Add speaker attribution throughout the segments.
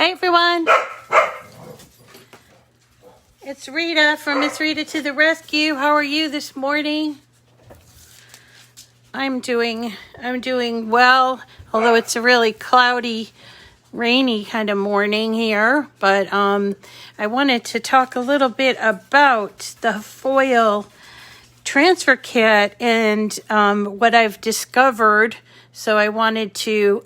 Speaker 1: Hi everyone, it's Rita from Miss Rita to the Rescue. How are you this morning? I'm doing well, although it's a really cloudy, rainy kind of morning here. But I wanted to talk a little bit about the foil transfer kit and what I've discovered. So I wanted to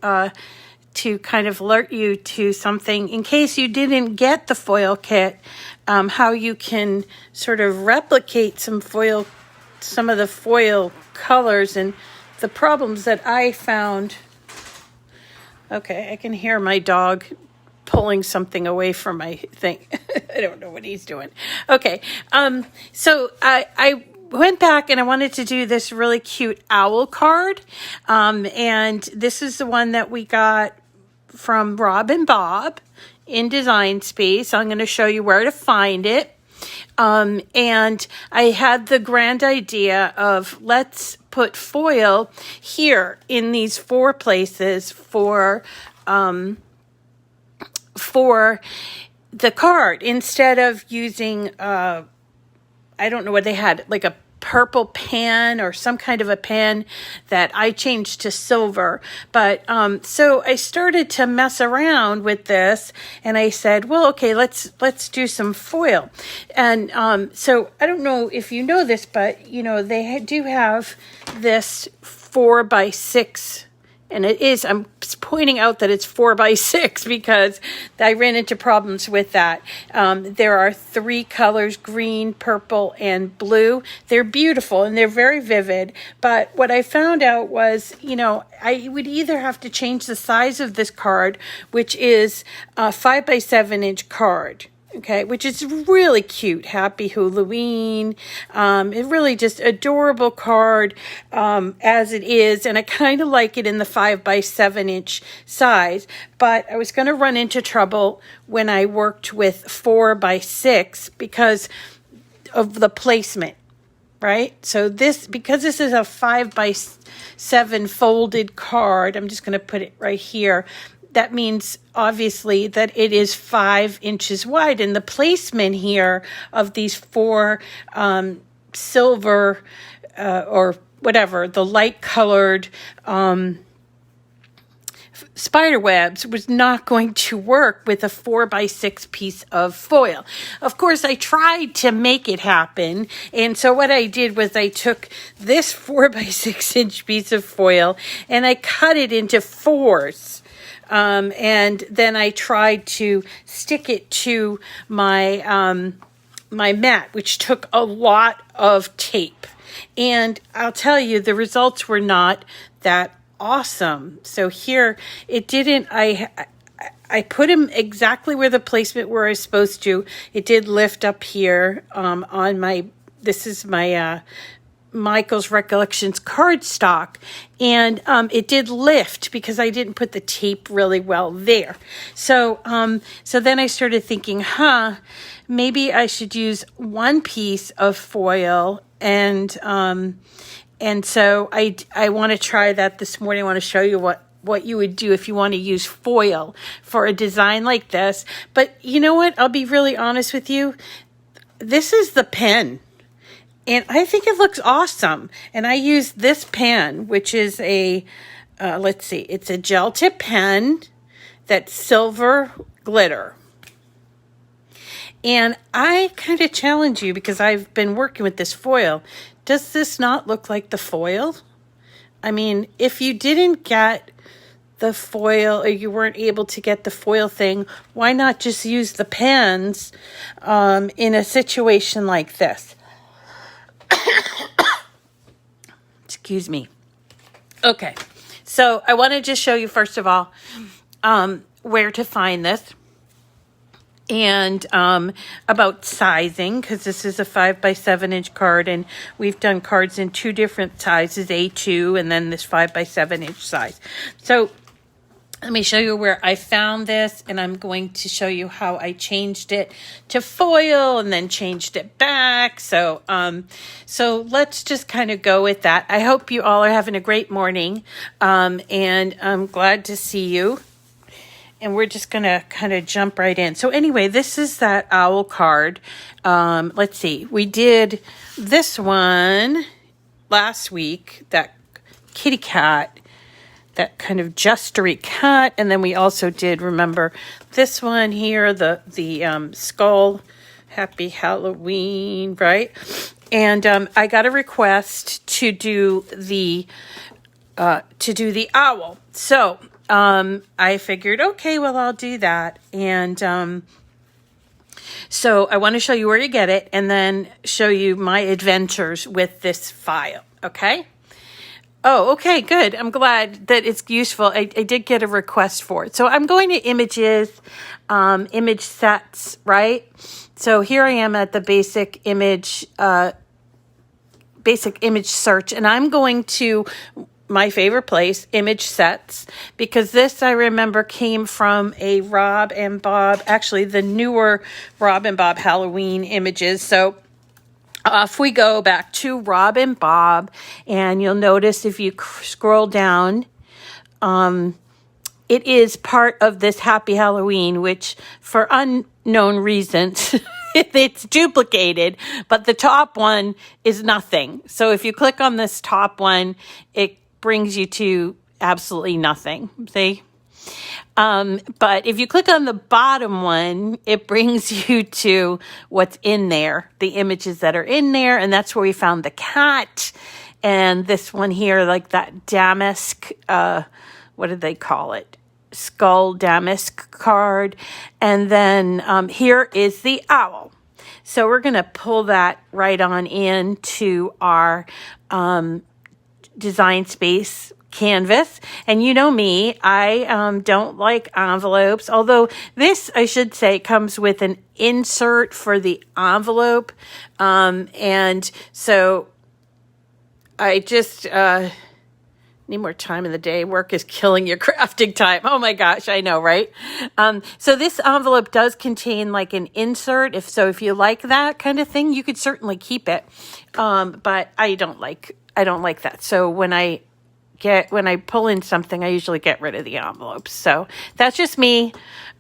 Speaker 1: kind of alert you to something in case you didn't get the foil kit, how you can sort of replicate some of the foil colors and the problems that I found. Okay, I can hear my dog pulling something away from my thing. I don't know what he's doing. Okay, so I went back and I wanted to do this really cute owl card, and this is the one that we got from Rob and Bob in Design Space. I'm going to show you where to find it. And I had the grand idea of let's put foil here in these 4 places for the card instead of using, I don't know what they had, like a purple pen or some kind of a pen that I changed to silver. But so I started to mess around with this and I said, well, okay, let's do some foil. And so I don't know if you know this, but you know, they do have this 4x6. And it is, I'm pointing out that it's 4x6 because I ran into problems with that. There are 3 colors, green, purple, and blue. They're beautiful and they're very vivid. But what I found out was, you know, I would either have to change the size of this card, which is a 5x7 inch card. Okay, which is really cute. Happy Halloween. It really just adorable card as it is. And I kind of like it in the 5x7 inch size. But I was going to run into trouble when I worked with 4x6 because of the placement. Right? So because this is a 5x7 folded card, I'm just going to put it right here. That means obviously that it is 5 inches wide, and the placement here of these 4 silver or whatever, the light colored spider webs was not going to work with a 4x6 piece of foil. Of course, I tried to make it happen. And so what I did was I took this 4x6 inch piece of foil and I cut it into 4s. And then I tried to stick it to my my mat, which took a lot of tape. And I'll tell you, the results were not that awesome. So here, it didn't, I put them exactly where the placement where I was supposed to. It did lift up here on my, this is my Michael's Recollections cardstock, and it did lift because I didn't put the tape really well there. So so then I started thinking, maybe I should use 1 piece of foil, and so I want to try that this morning. I want to show you what you would do if you want to use foil for a design like this. But you know what? I'll be really honest with you. This is the pen. And I think it looks awesome. And I use this pen, which is a, let's see, it's a gel tip pen that's silver glitter. And I kind of challenge you because I've been working with this foil. Does this not look like the foil? I mean, if you didn't get the foil or you weren't able to get the foil thing, why not just use the pens in a situation like this? Excuse me. Okay, so I want to just show you first of all where to find this and about sizing, because this is a 5x7 inch card and we've done cards in 2 different sizes, A2 and then this 5x7 inch size. So let me show you where I found this, and I'm going to show you how I changed it to foil and then changed it back. So let's just kind of go with that. I hope you all are having a great morning, and I'm glad to see you. and we're just going to kind of jump right in. So anyway, this is that owl card. Let's see. We did this one last week, that kitty cat, that kind of justery cat. And then we also did, remember, this one here, the skull, Happy Halloween, right? And I got a request to do the owl. So I figured, okay, well, I'll do that. And so I want to show you where you get it and then show you my adventures with this file, okay? Oh, okay, good. I'm glad that it's useful. I did get a request for it. So I'm going to images, image sets, right? So here I am at the basic image search, and I'm going to my favorite place, image sets, because this I remember came from a Rob and Bob, actually the newer Rob and Bob Halloween images. So off we go back to Rob and Bob, and you'll notice if you scroll down, it is part of this Happy Halloween, which for unknown reasons, it's duplicated, but the top one is nothing. So if you click on this top one, it brings you to absolutely nothing. See? But if you click on the bottom one, it brings you to what's in there, the images that are in there. And that's where we found the cat. And this one here, like that damask, what did they call it? Skull damask card. And then here is the owl. So we're going to pull that right on into our Design Space canvas. And you know me, I don't like envelopes, although this, I should say, comes with an insert for the envelope. And so I just need more time in the day. Work is killing your crafting time. Oh my gosh, I know, right? So this envelope does contain like an insert. If you like that kind of thing, you could certainly keep it. But I don't like that. So when I pull in something, I usually get rid of the envelopes. So that's just me.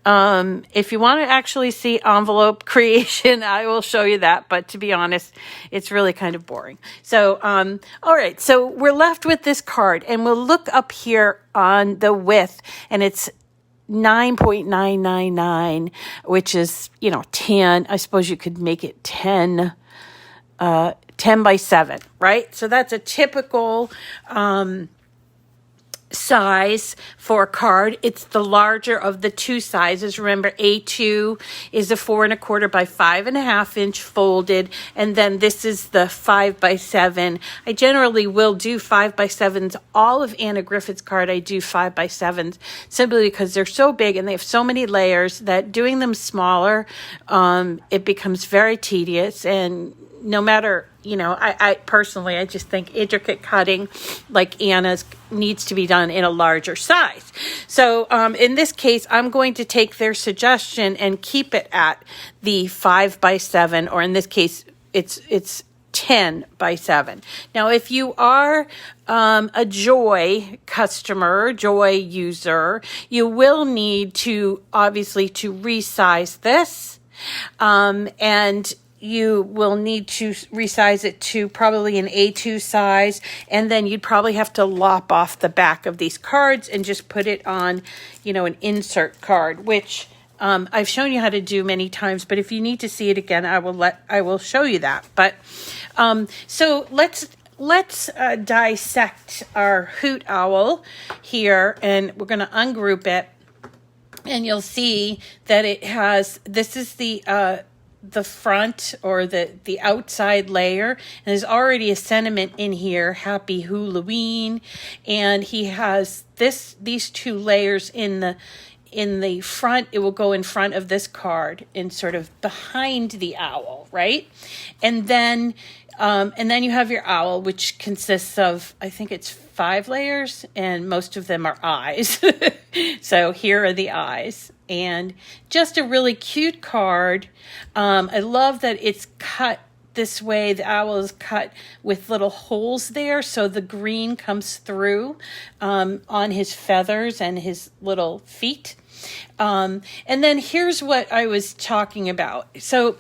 Speaker 1: If you want to actually see envelope creation, I will show you that. But to be honest, it's really kind of boring. So, all right. So we're left with this card, and we'll look up here on the width, and it's 9.999, which is, 10. I suppose you could make it 10 by 7, right? So that's a typical size for a card. It's the larger of the two sizes. Remember, A2 is a 4¼ by 5½ inch folded, and then this is the 5 by 7. I generally will do 5 by 7s. All of Anna Griffith's card, I do 5 by 7s, simply because they're so big and they have so many layers that doing them smaller, it becomes very tedious. And no matter, I personally, I just think intricate cutting like Anna's needs to be done in a larger size. So in this case, I'm going to take their suggestion and keep it at the 5 by 7, or in this case, it's 10 by 7. Now, if you are a Joy customer, Joy user, you will need to obviously to resize this, and you will need to resize it to probably an A2 size, and then you'd probably have to lop off the back of these cards and just put it on, an insert card, which I've shown you how to do many times, but if you need to see it again, I will show you that. But so let's dissect our hoot owl here, and we're going to ungroup it, and you'll see that it has, this is the front, or the outside layer, and there's already a sentiment in here, Happy Halloween, and he has these two layers in the front. It will go in front of this card and sort of behind the owl, right? And then you have your owl, which consists of, I think it's 5 layers, and most of them are eyes. So here are the eyes. And just a really cute card. I love that it's cut this way. The owl is cut with little holes there, so the green comes through on his feathers and his little feet. And then here's what I was talking about. So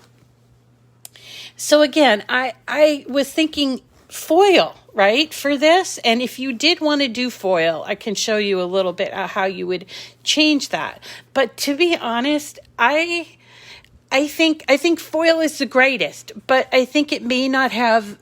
Speaker 1: again, I was thinking foil, right, for this. And if you did want to do foil, I can show you a little bit how you would change that. But to be honest, I think foil is the greatest, but I think it may not have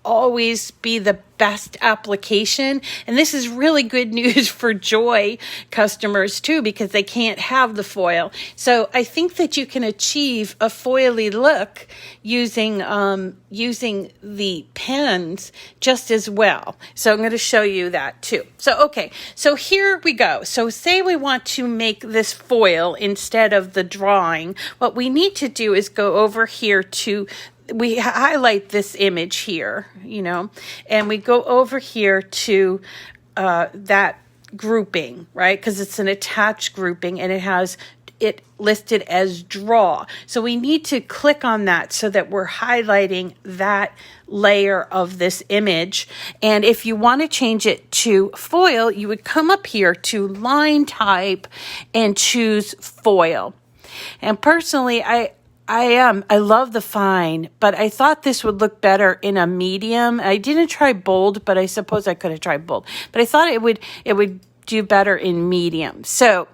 Speaker 1: always be the best application. And this is really good news for Joy customers too, because they can't have the foil. So I think that you can achieve a foily look using the pens just as well. So I'm going to show you that too. So, okay. So here we go. So say we want to make this foil instead of the drawing. What we need to do is go over here to we highlight this image here, and we go over here to that grouping, right? Because it's an attached grouping and it has it listed as draw. So we need to click on that so that we're highlighting that layer of this image. And if you want to change it to foil, you would come up here to line type and choose foil. And personally, I love the fine, but I thought this would look better in a medium. I didn't try bold, but I suppose I could have tried bold. But I thought it would do better in medium. So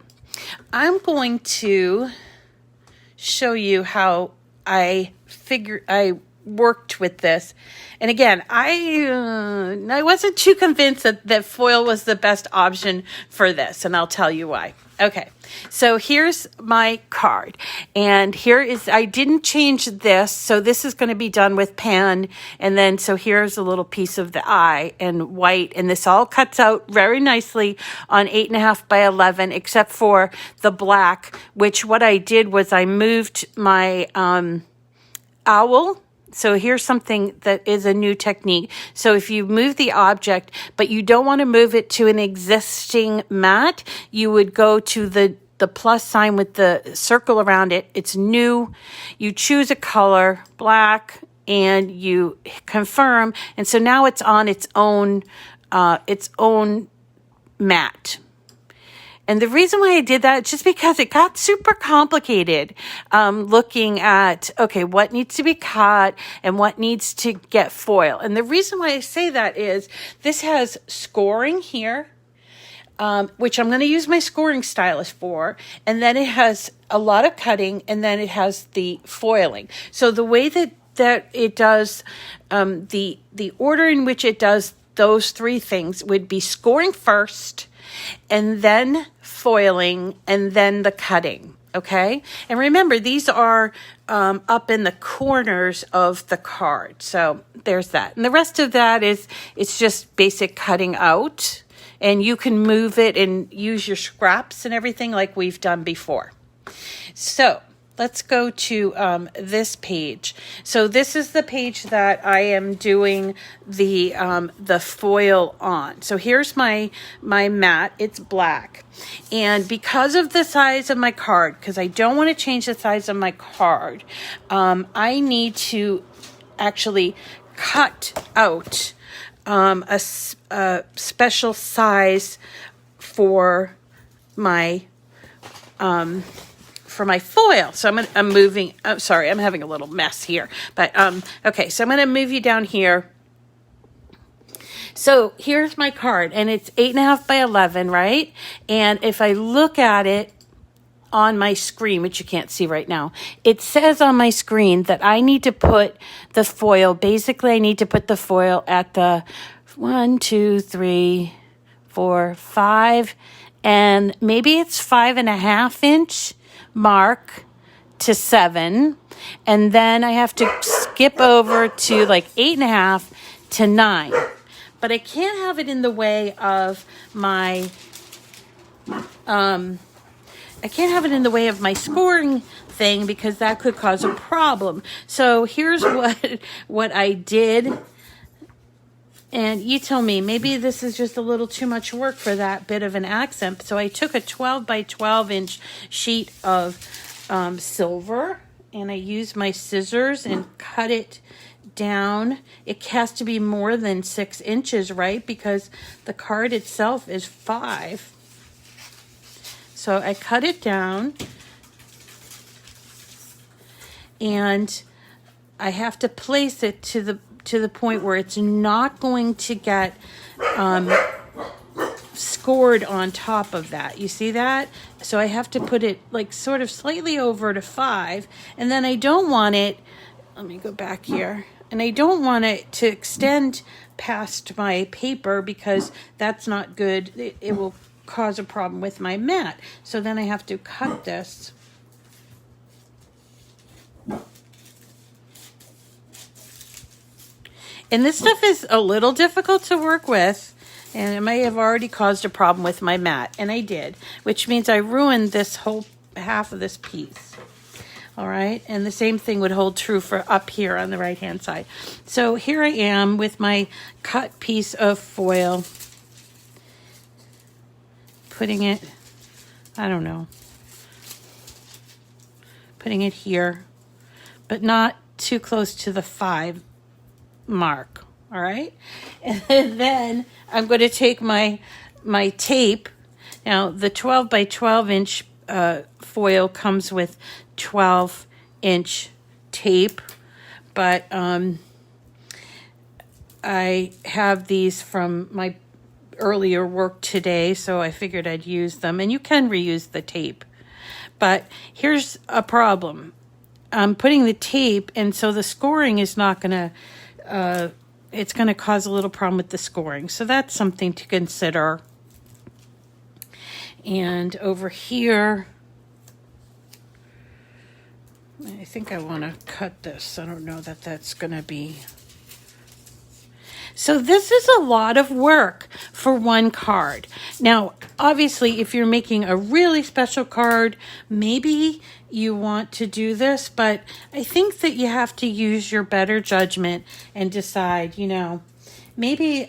Speaker 1: I'm going to show you how I worked with this. And again, I wasn't too convinced that foil was the best option for this, and I'll tell you why. Okay, so here's my card, and I didn't change this, so this is going to be done with pen, and then so here's a little piece of the eye and white, and this all cuts out very nicely on 8.5 by 11, except for the black, which what I did was I moved my owl. So here's something that is a new technique. So if you move the object, but you don't want to move it to an existing mat, you would go to the plus sign with the circle around it. It's new. You choose a color, black, and you confirm. And so now it's on its own mat. And the reason why I did that is just because it got super complicated looking at, okay, what needs to be cut and what needs to get foil. And the reason why I say that is this has scoring here, which I'm going to use my scoring stylus for. And then it has a lot of cutting, and then it has the foiling. So the way that it does, the order in which it does those three things would be scoring first, and then foiling, and then the cutting, okay? And remember, these are up in the corners of the card. So there's that. And the rest of that it's just basic cutting out, and you can move it and use your scraps and everything like we've done before. So let's go to this page. So this is the page that I am doing the foil on. So here's my mat. It's black. And because of the size of my card, because I don't want to change the size of my card, I need to actually cut out a special size for my foil. So I'm moving, sorry, I'm having a little mess here, but, okay, so I'm going to move you down here. So here's my card, and it's 8.5 by 11, right? And if I look at it on my screen, which you can't see right now, it says on my screen that I need to put the foil, basically I need to put the foil at the 1, 2, 3, 4, 5, and maybe it's 5.5 inch mark to 7, and then I have to skip over to like 8.5 to 9, but I can't have it in the way of my I can't have it in the way of my scoring thing, because that could cause a problem. So here's what I did. And you tell me, maybe this is just a little too much work for that bit of an accent. So I took a 12 by 12 inch sheet of silver, and I used my scissors and cut it down. It has to be more than 6 inches, right? Because the card itself is 5. So I cut it down, and I have to place it to the point where it's not going to get scored on top of that. You see that? So I have to put it like sort of slightly over to 5, and then I don't want it, let me go back here, and I don't want it to extend past my paper because that's not good. It will cause a problem with my mat. So then I have to cut this. And this stuff is a little difficult to work with, and it may have already caused a problem with my mat, and I did, which means I ruined this whole half of this piece. All right, and the same thing would hold true for up here on the right-hand side. So here I am with my cut piece of foil, putting it, I don't know, putting it here, but not too close to the 5 mark. All right, and then I'm going to take my tape. Now the 12 by 12 inch foil comes with 12-inch tape, but I have these from my earlier work today, so I figured I'd use them, and you can reuse the tape. But here's a problem. I'm putting the tape, and so the scoring is not going to it's going to cause a little problem with the scoring. So that's something to consider. And over here, I think I want to cut this. I don't know that that's going to be. So this is a lot of work for one card. Now, obviously, if you're making a really special card, maybe you want to do this, but I think that you have to use your better judgment and decide, you know, maybe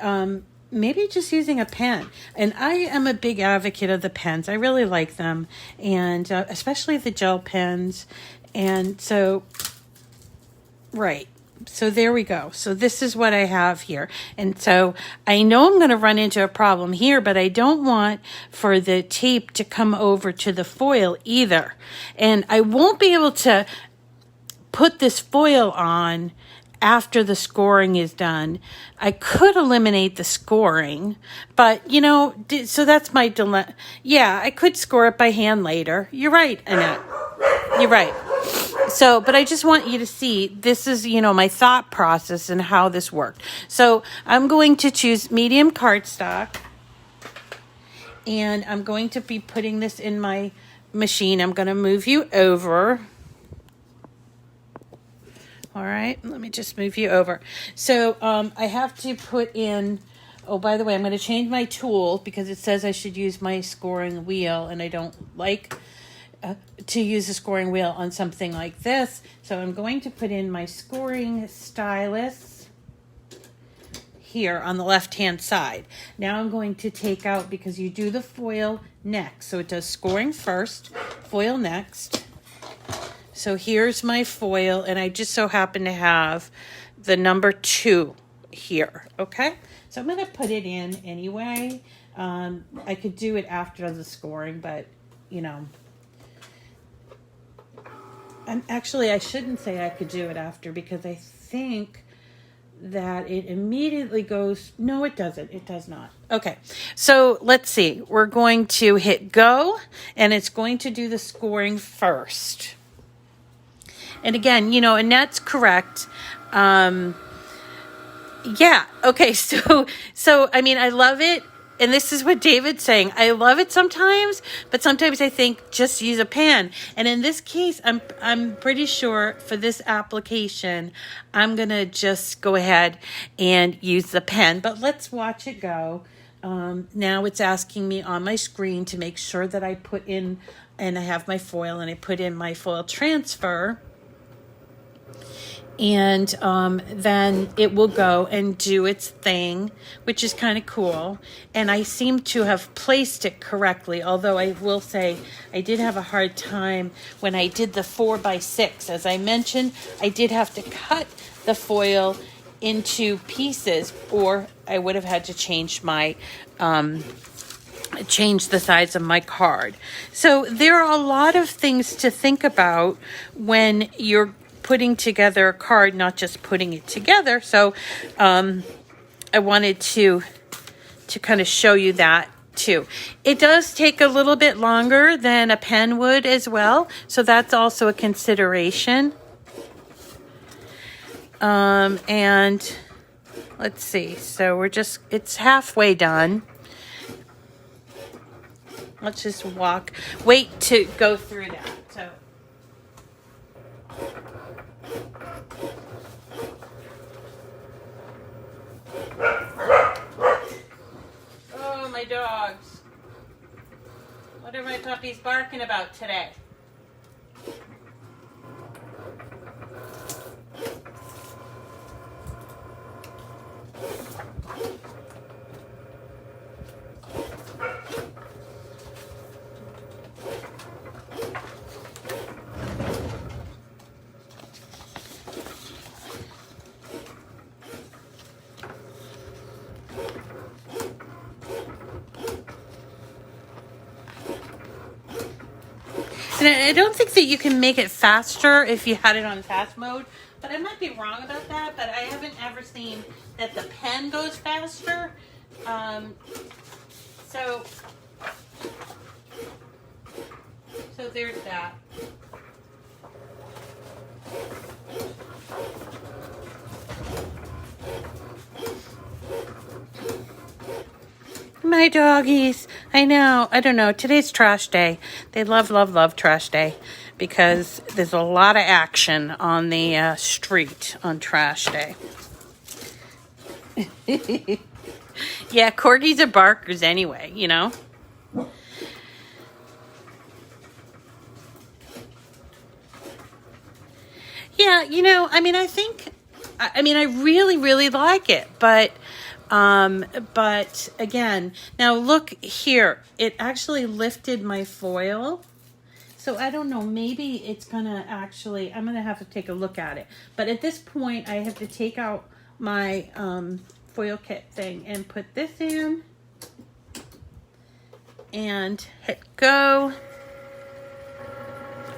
Speaker 1: just using a pen. And I am a big advocate of the pens. I really like them, and especially the gel pens. And so, right. So there we go. So this is what I have here. And so I know I'm going to run into a problem here, but I don't want for the tape to come over to the foil either. And I won't be able to put this foil on after the scoring is done. I could eliminate the scoring, but you know, so that's my dilemma. Yeah, I could score it by hand later. You're right, Annette. You're right. So, but I just want you to see, this is, you know, my thought process and how this worked. So I'm going to choose medium cardstock, and I'm going to be putting this in my machine. I'm going to move you over. All right, let me just move you over. So I have to put in, oh, by the way, I'm going to change my tool because it says I should use my scoring wheel, and I don't like to use a scoring wheel on something like this. So I'm going to put in my scoring stylus here on the left-hand side. Now I'm going to take out, because you do the foil next. So it does scoring first, foil next. So here's my foil, and I just so happen to have the number 2 here, okay? So I'm going to put it in anyway. I could do it after the scoring, but, you know, actually, I shouldn't say I could do it after, because I think that it immediately goes, no, it doesn't. It does not. Okay, so let's see. We're going to hit go, and it's going to do the scoring first. And again, you know, Annette's correct. Yeah, okay, so I mean, I love it. And this is what David's saying. I love it sometimes, but sometimes I think just use a pen. And in this case, I'm pretty sure for this application, I'm going to just go ahead and use the pen. But let's watch it go. Now it's asking me on my screen to make sure that I put in, and I have my foil, and I put in my foil transfer. And then it will go and do its thing, which is kind of cool. And I seem to have placed it correctly, although I will say I did have a hard time when I did the 4x6. As I mentioned, I did have to cut the foil into pieces, or I would have had to change my change the size of my card. So there are a lot of things to think about when you're putting together a card, not just putting it together. So I wanted to kind of show you that too. It does take a little bit longer than a pen would as well, so that's also a consideration. And let's see, so it's halfway done. Let's just wait to go through that. So oh, my dogs. What are my puppies barking about today? And I don't think that you can make it faster if you had it on fast mode, but I might be wrong about that, but I haven't ever seen that the pen goes faster. So there's that. My doggies. I know. I don't know. Today's trash day. They love, love, love trash day because there's a lot of action on the street on trash day. Yeah, corgis are barkers anyway, you know. Yeah, you know, I mean, I really, really like it, but again, now look here, it actually lifted my foil. So I don't know, maybe it's gonna actually, I'm gonna have to take a look at it. But at this point, I have to take out my foil kit thing and put this in and hit go.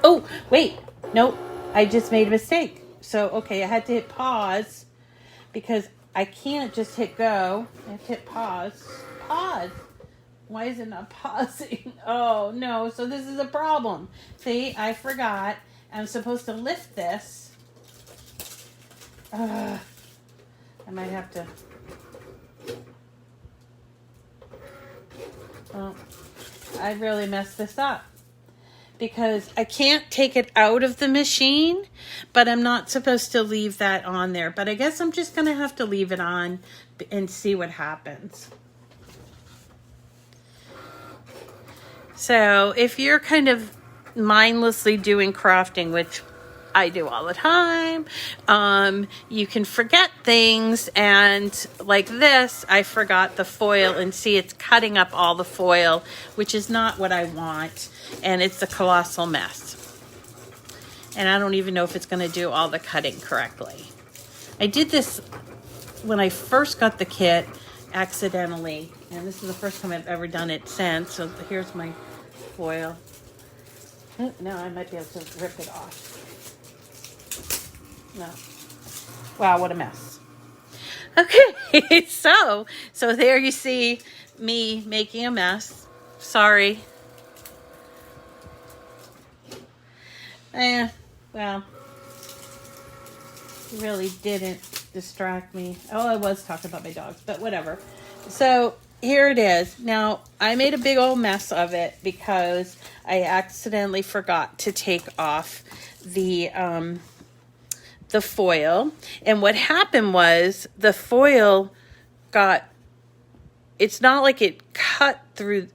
Speaker 1: Oh, wait, nope, I just made a mistake. So, okay, I had to hit pause because I can't just hit go. I have to hit pause. Pause. Why is it not pausing? Oh, no. So this is a problem. See, I forgot. I'm supposed to lift this. I might have to. Well, I really messed this up. Because I can't take it out of the machine, but I'm not supposed to leave that on there. But I guess I'm just going to have to leave it on and see what happens. So if you're kind of mindlessly doing crafting, which I do all the time, you can forget things, and like this, I forgot the foil, and see it's cutting up all the foil, which is not what I want, and it's a colossal mess. And I don't even know if it's going to do all the cutting correctly. I did this when I first got the kit accidentally, and this is the first time I've ever done it since. So here's my foil. Now I might be able to rip it off. No. Wow, what a mess. Okay, so there you see me making a mess. Sorry. Well, really didn't distract me. Oh, I was talking about my dogs, but whatever. So here it is. Now, I made a big old mess of it because I accidentally forgot to take off the foil. And what happened was the foil it's not like it cut through,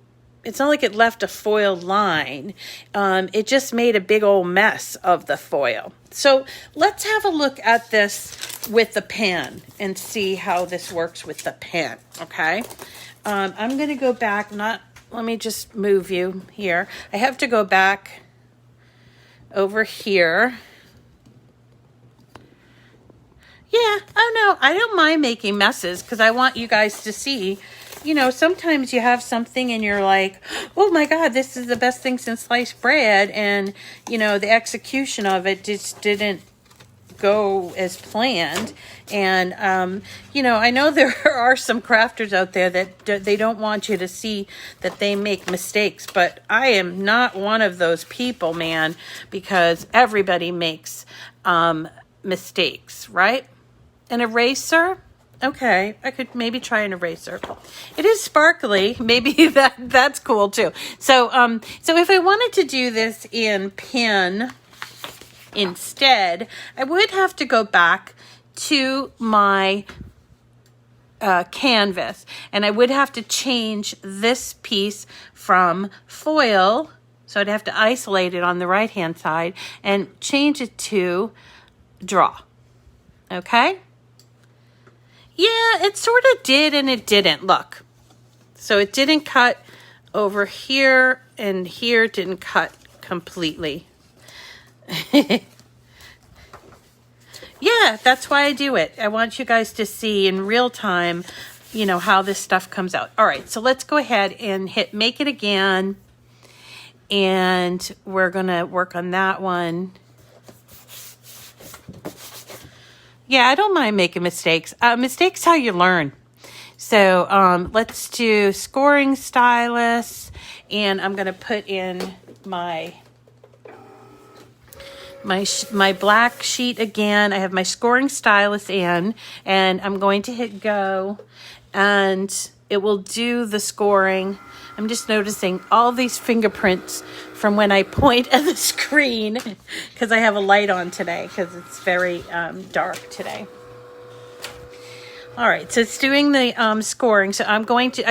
Speaker 1: it's not like it left a foil line. It just made a big old mess of the foil. So let's have a look at this with the pen and see how this works with the pen, okay? I'm going to go back, let me just move you here. I have to go back over here. Yeah, oh no, I don't mind making messes because I want you guys to see you know, sometimes you have something and you're like, oh my God, this is the best thing since sliced bread. And, you know, the execution of it just didn't go as planned. And you know, I know there are some crafters out there that they don't want you to see that they make mistakes, but I am not one of those people, man, because everybody makes mistakes, right? An eraser, okay, I could maybe try an eraser. It is sparkly, maybe that's cool too. So so if I wanted to do this in pen instead, I would have to go back to my canvas, and I would have to change this piece from foil, so I'd have to isolate it on the right hand side and change it to draw. Okay, yeah, it sort of did and it didn't. Look, so it didn't cut over here, and here it didn't cut completely. Yeah, that's why I do it. I want you guys to see in real time, you know, how this stuff comes out. All right, so let's go ahead and hit make it again. And we're going to work on that one. Yeah, I don't mind making mistakes. Mistakes how you learn. So let's do scoring stylus. And I'm going to put in my black sheet again. I have my scoring stylus in, and I'm going to hit go, and it will do the scoring. I'm just noticing all these fingerprints from when I point at the screen because I have a light on today because it's very dark today. All right, so it's doing the scoring. So I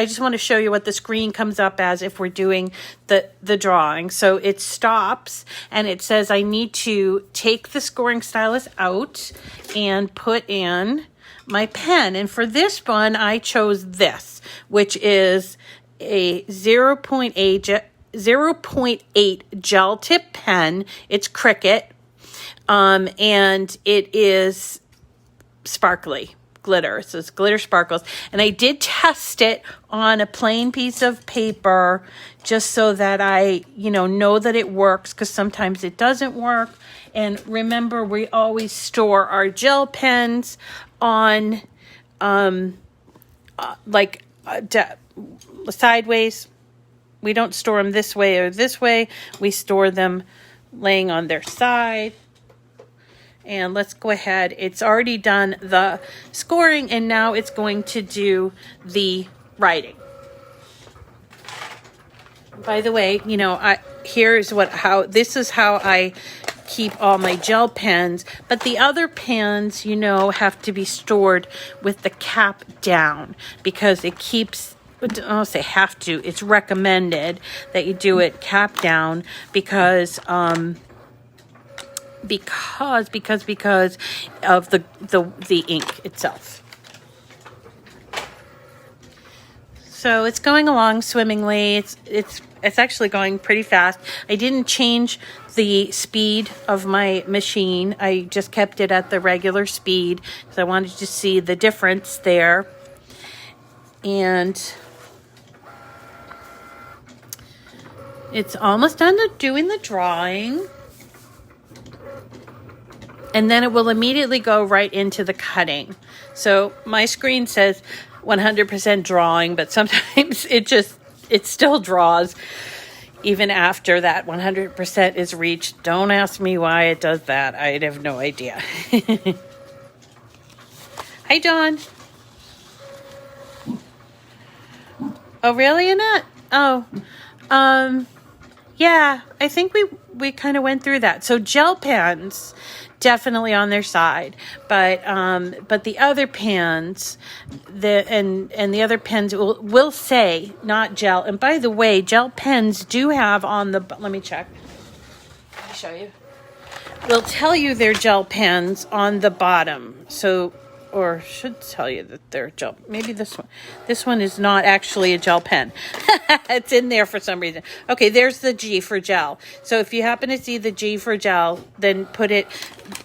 Speaker 1: just want to show you what the screen comes up as if we're doing the drawing. So it stops and it says I need to take the scoring stylus out and put in my pen. And for this one, I chose this, which is a 0.8 gel tip pen. It's Cricut, and it is sparkly. Glitter. So it's glitter sparkles. And I did test it on a plain piece of paper just so that I, you know that it works, because sometimes it doesn't work. And remember, we always store our gel pens on sideways. We don't store them this way or this way. We store them laying on their side. And let's go ahead. It's already done the scoring, and now it's going to do the writing. By the way, you know, this is how I keep all my gel pens, but the other pens, you know, have to be stored with the cap down because it keeps, I don't say have to, it's recommended that you do it cap down because of the ink itself. So it's going along swimmingly. It's actually going pretty fast. I didn't change the speed of my machine. I just kept it at the regular speed because I wanted to see the difference there. And it's almost done doing the drawing. And then it will immediately go right into the cutting. So my screen says 100% drawing, but sometimes it still draws even after that 100% is reached. Don't ask me why it does that. I have no idea. Hi, Dawn. Oh, really, Annette? Oh, yeah, I think we kind of went through that. So gel pens, definitely on their side, but the other pens, the other pens will say not gel. And by the way, gel pens do have on the, let me check. Let me show you. Will tell you they're gel pens on the bottom. So, or should tell you that they're gel. Maybe this one. This one is not actually a gel pen. It's in there for some reason. Okay, there's the G for gel. So if you happen to see the G for gel, then put it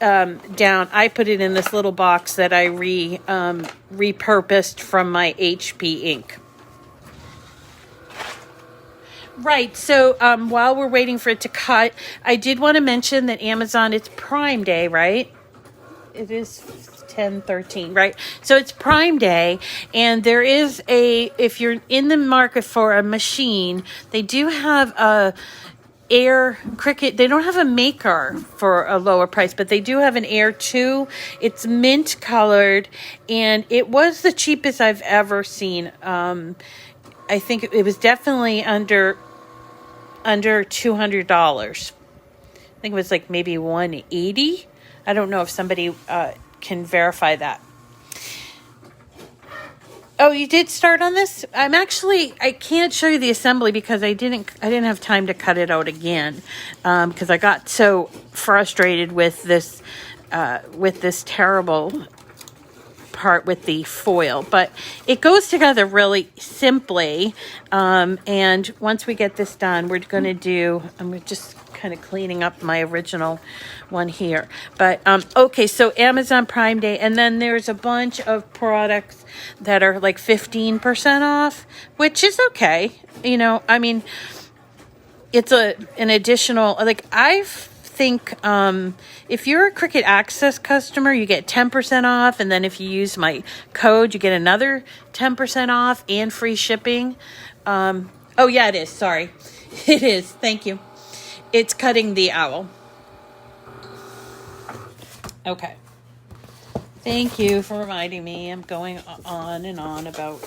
Speaker 1: down. I put it in this little box that I repurposed from my HP ink. Right. So while we're waiting for it to cut, I did want to mention that Amazon, it's Prime Day, right? It is 10/13, right? So it's Prime Day, and there is if you're in the market for a machine, they do have a Air Cricut. They don't have a maker for a lower price, but they do have an Air 2. It's mint colored, and it was the cheapest I've ever seen. I think it was definitely under $200. I think it was like maybe $180. I don't know if somebody can verify that. Oh, you did start on this? I can't show you the assembly because I didn't have time to cut it out again, because I got so frustrated with this terrible part with the foil. But it goes together really simply, and once we get this done, we're going to do, I'm just kind of cleaning up my original one here. But okay, so Amazon Prime Day, and then there's a bunch of products that are like 15% off, which is okay. You know, I mean, it's an additional, like, I think if you're a Cricut Access customer, you get 10% off, and then if you use my code, you get another 10% off and free shipping. Oh yeah, it is. Sorry. It is. Thank you. It's cutting the owl. Okay. Thank you for reminding me. I'm going on and on about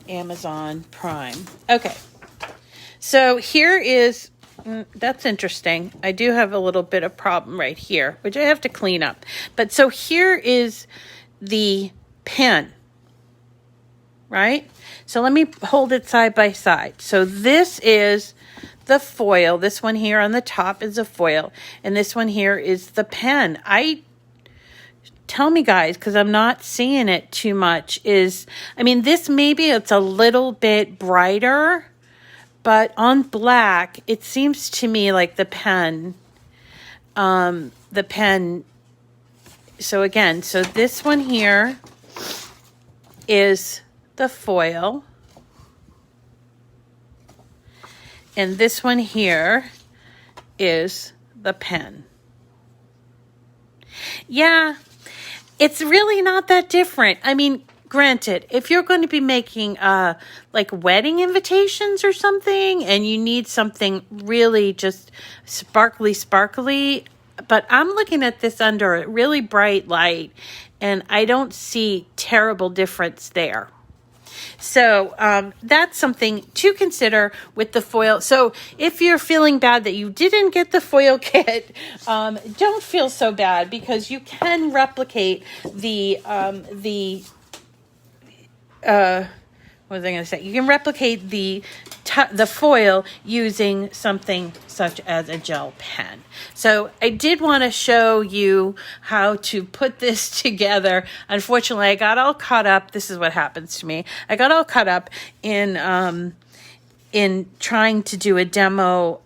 Speaker 1: Amazon Prime. Okay. So here is, that's interesting. I do have a little bit of problem right here, which I have to clean up. But so here is the pen, right? So let me hold it side by side. So this is the foil. This one here on the top is a foil, and this one here is the pen. Tell me, guys, because I'm not seeing it too much, I mean, this maybe it's a little bit brighter, but on black, it seems to me like the pen, so again, so this one here is the foil, and this one here is the pen. Yeah, it's really not that different. I mean, granted, if you're going to be making like wedding invitations or something, and you need something really just sparkly, but I'm looking at this under a really bright light, and I don't see terrible difference there. So that's something to consider with the foil. So if you're feeling bad that you didn't get the foil kit, don't feel so bad, because you can replicate the what was I going to say? You can replicate the foil using something such as a gel pen. So I did want to show you how to put this together. Unfortunately, I got all caught up. This is what happens to me. I got all caught up in trying to do a demo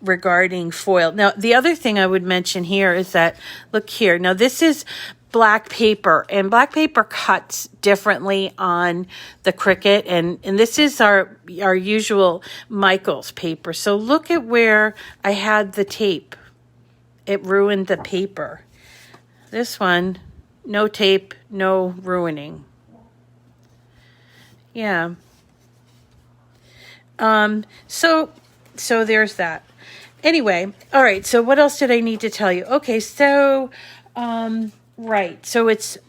Speaker 1: regarding foil. Now, the other thing I would mention here is that, look here. Now, this is black paper, and black paper cuts differently on the Cricut, and this is our usual Michaels paper. So look at where I had the tape. It ruined the paper. This one, no tape, no ruining. Yeah. So there's that. Anyway, all right, so what else did I need to tell you? Okay, so right, so it's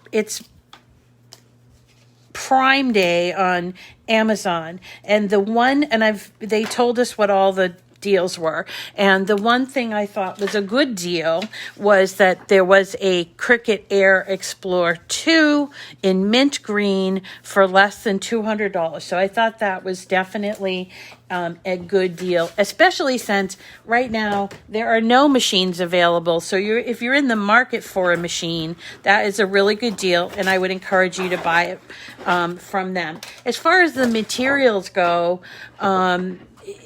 Speaker 1: Prime Day on Amazon, and they told us what all the deals were, and the one thing I thought was a good deal was that there was a Cricut Air Explorer 2 in mint green for less than $200. So I thought that was definitely a good deal, especially since right now there are no machines available. So if you're in the market for a machine, that is a really good deal, and I would encourage you to buy it from them. As far as the materials go,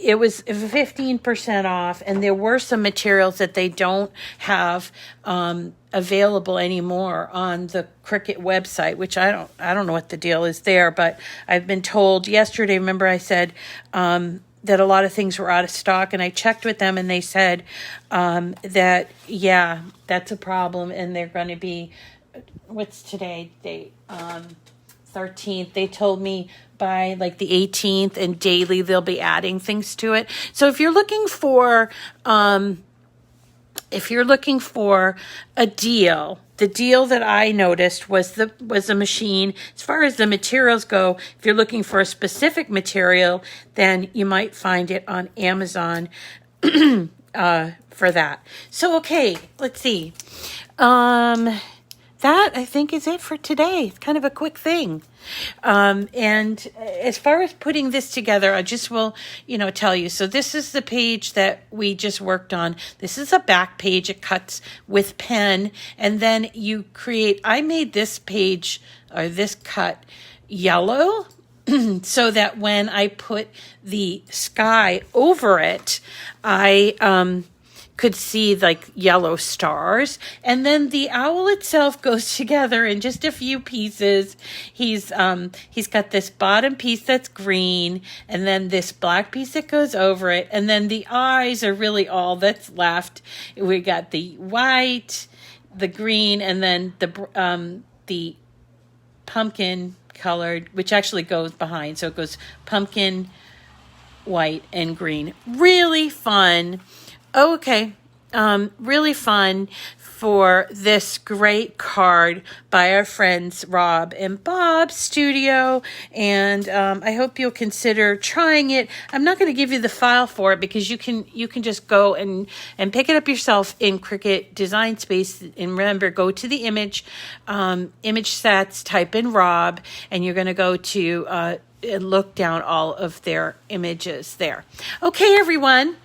Speaker 1: it was 15% off, and there were some materials that they don't have available anymore on the Cricut website, which I don't know what the deal is there, but I've been told yesterday, remember I said that a lot of things were out of stock, and I checked with them and they said that, yeah, that's a problem, and they're going to be, what's today date? 13th. They told me by like the 18th, and daily they'll be adding things to it. So if you're looking for a deal, the deal that I noticed was a machine. As far as the materials go, if you're looking for a specific material, then you might find it on Amazon for that. So okay, let's see. That, I think, is it for today. It's kind of a quick thing. And as far as putting this together, I just will, tell you. So this is the page that we just worked on. This is a back page. It cuts with pen. And then you create, I made this page, or this cut, yellow, so that when I put the sky over it, I could see like yellow stars. And then the owl itself goes together in just a few pieces. He's got this bottom piece that's green, and then this black piece that goes over it, and then the eyes are really all that's left. We got the white, the green, and then the pumpkin colored, which actually goes behind. So it goes pumpkin, white, and green. Really fun. Okay, really fun for this great card by our friends Rob and Bob's Studio, and I hope you'll consider trying it. I'm not going to give you the file for it because you can just go and pick it up yourself in Cricut Design Space. And remember, go to the image sets, type in Rob, and you're going to go to and look down all of their images there. Okay, everyone.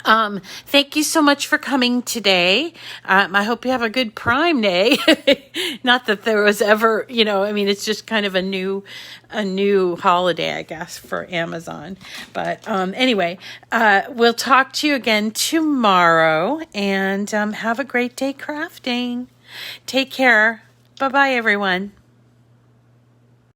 Speaker 1: Thank you so much for coming today. I hope you have a good Prime Day. Not that there was ever, it's just kind of a new holiday, I guess, for Amazon. But anyway, we'll talk to you again tomorrow, and have a great day crafting. Take care. Bye-bye, everyone.